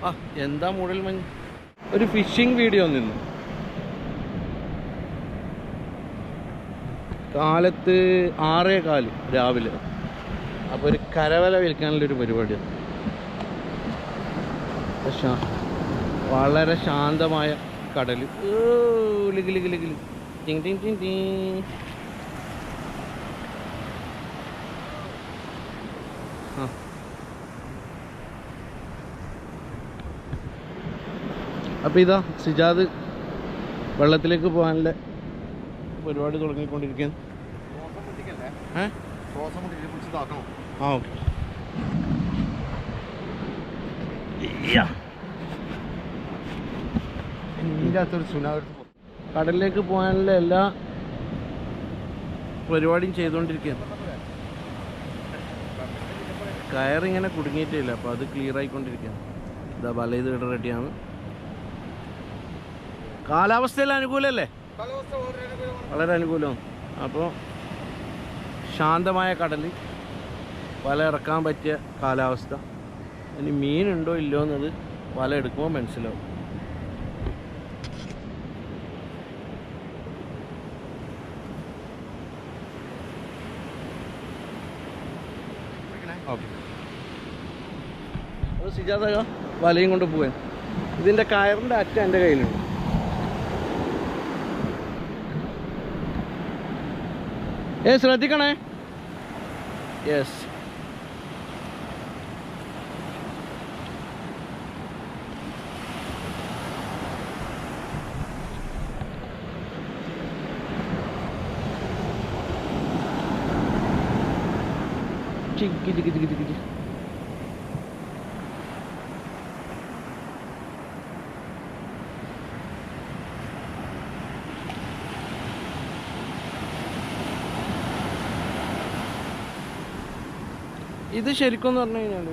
ആ എന്താ മൂടൽ മഞ്ഞ്. ഒരു ഫിഷിംഗ് വീഡിയോ നിന്നു. കാലത്ത് 6:15 രാവിലെ. അപ്പോൾ ഒരു കരവല വിൽക്കാനുള്ളൊരു പരിപാടിയാണ്. വളരെ ശാന്തമായ കടൽ. അപ്പോൾ ഇതാ സിജാദ് വെള്ളത്തിലേക്ക് പോകാനുള്ള പരിപാടി തുടങ്ങിക്കൊണ്ടിരിക്കുകയാണ്. ആ ഓക്കെ. കടലിലേക്ക് പോകാനുള്ള എല്ലാ പരിപാടിയും ചെയ്തുകൊണ്ടിരിക്കുകയാണ്. കയറിങ്ങനെ കുടുങ്ങിയിട്ടില്ല, അപ്പോൾ അത് ക്ലിയർ ആയിക്കൊണ്ടിരിക്കുകയാണ്. ഇതാ വല ഇത് റെഡിയാണ്. കാലാവസ്ഥയിൽ അനുകൂലമല്ലേ? വളരെ അനുകൂലമാണ്. അപ്പോൾ ശാന്തമായ കടൽ, വല ഇറക്കാൻ പറ്റിയ കാലാവസ്ഥ. ഇനി മീനുണ്ടോ ഇല്ലയോ എന്നത് വല എടുക്കുമ്പോൾ മനസ്സിലാവും. ഓക്കെ. അപ്പോൾ സിജാദ വലയും കൊണ്ട് പോവാൻ. ഇതിൻ്റെ കയറിൻ്റെ അറ്റ എൻ്റെ കയ്യിലുണ്ട്. ശ്രദ്ധിക്കണേ. യെസ്. ഇത് ശരിക്കും എന്ന് പറഞ്ഞു കഴിഞ്ഞാൽ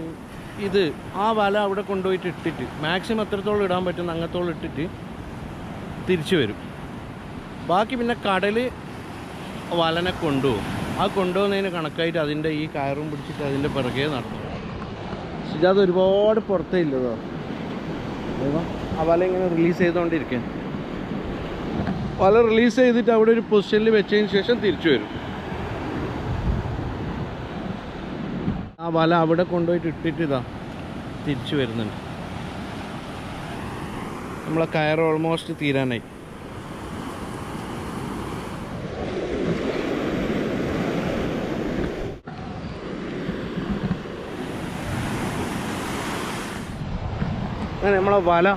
ഇത് ആ വല അവിടെ കൊണ്ടുപോയിട്ട് ഇട്ടിട്ട് മാക്സിമം എത്രത്തോളം ഇടാൻ പറ്റുന്ന അങ്ങത്തോളം ഇട്ടിട്ട് തിരിച്ചു വരും. ബാക്കി പിന്നെ കടൽ വലനെ കൊണ്ടുപോകും. ആ കൊണ്ടുപോകുന്നതിന് കണക്കായിട്ട് അതിൻ്റെ ഈ കയറും പിടിച്ചിട്ട് അതിൻ്റെ പിറകെ നടത്തും. സിജാദ് ഒരുപാട് പുറത്തേ ഇല്ലതോ. ആ വല ഇങ്ങനെ റിലീസ് ചെയ്തുകൊണ്ടിരിക്കാൻ. വല റിലീസ് ചെയ്തിട്ട് അവിടെ ഒരു പൊസിഷനിൽ വെച്ചതിന് ശേഷം തിരിച്ചു വരും. ആ വല അവിടെ കൊണ്ടുപോയിട്ട് ഇട്ടിട്ട് ഇതാ തിരിച്ചു വരുന്നുണ്ട്. നമ്മളെ കയർ ഓൾമോസ്റ്റ് തീരാനായി. അങ്ങനെ നമ്മളെ വല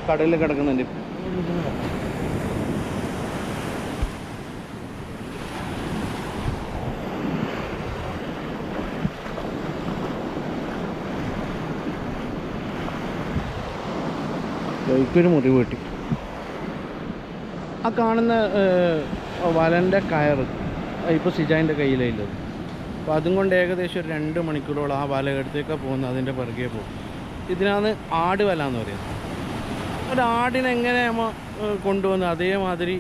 കടലിൽ കിടക്കുന്നുണ്ട്. ബൈക്കൊരു മുറിവ് കിട്ടി. ആ കാണുന്ന വലൻ്റെ കയർ ഇപ്പോൾ സിജാൻ്റെ കയ്യിലുള്ളത്. അപ്പോൾ അതും കൊണ്ട് ഏകദേശം ഒരു 2 മണിക്കൂറോളം ആ വല എടുത്തേക്കാണ് പോകുന്നത്. അതിൻ്റെ പിറകെ പോകും. ഇതിനാണ് ആട് വല എന്ന് പറയുന്നത്. ഒരാടിനെ എങ്ങനെ നമ്മൾ കൊണ്ടുവന്ന് അതേമാതിരി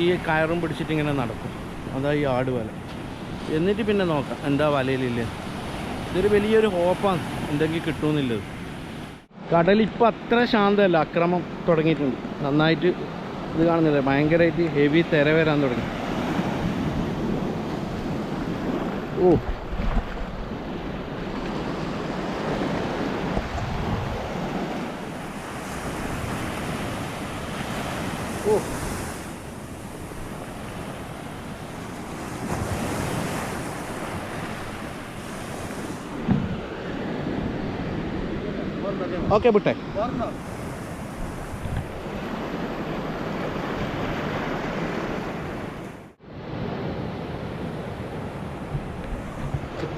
ഈ കയറും പിടിച്ചിട്ട് ഇങ്ങനെ നടക്കും. അതാ ഈ ആട് വല. എന്നിട്ട് പിന്നെ നോക്കാം എന്താ വലയിലില്ലേ. ഇതൊരു വലിയൊരു ഹോപ്പാണ് എന്തെങ്കിലും കിട്ടുമെന്നുള്ളത്. കടലിപ്പോൾ അത്ര ശാന്തമല്ല, അക്രമം തുടങ്ങിയിട്ടുണ്ട് നന്നായിട്ട്. ഇത് കാണുന്നില്ല, ഭയങ്കരമായിട്ട് ഹെവി തിര വരാൻ തുടങ്ങി. ഓ ഓ ഓക്കെ ബുട്ടെ.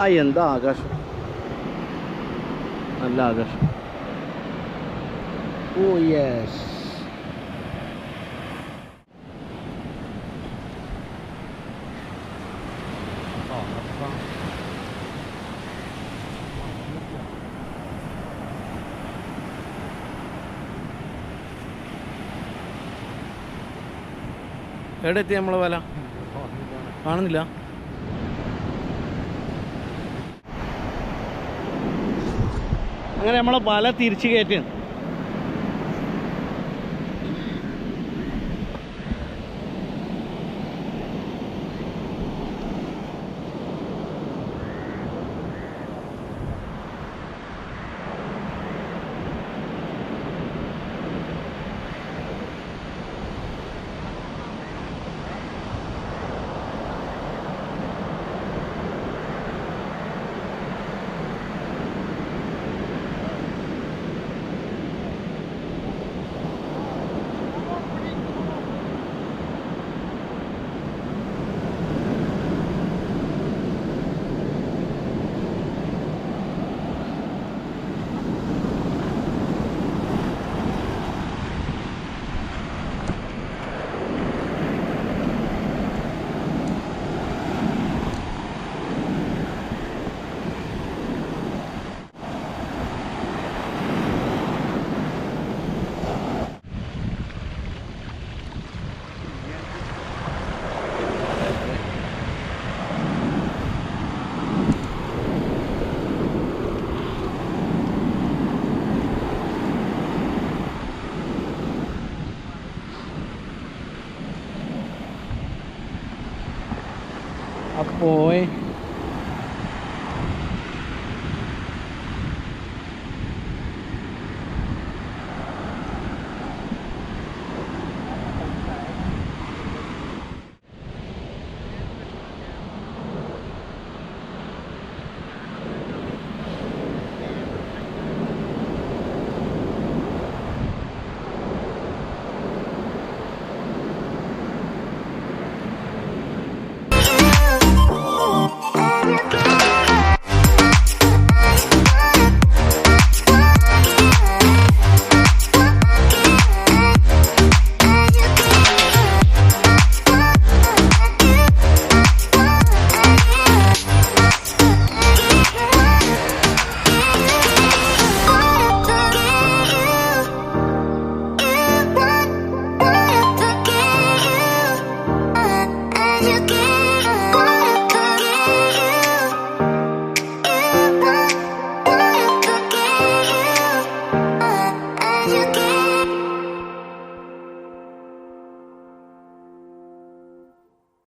ആ എന്താ ആകാശം, നല്ല ആകാശം. ഓ യെസ്. എവിടെ എത്തി നമ്മളെ വല? കാണുന്നില്ല. അങ്ങനെ നമ്മളെ വല തിരിച്ച് കയറ്റുന്നു. അപ്പോൾ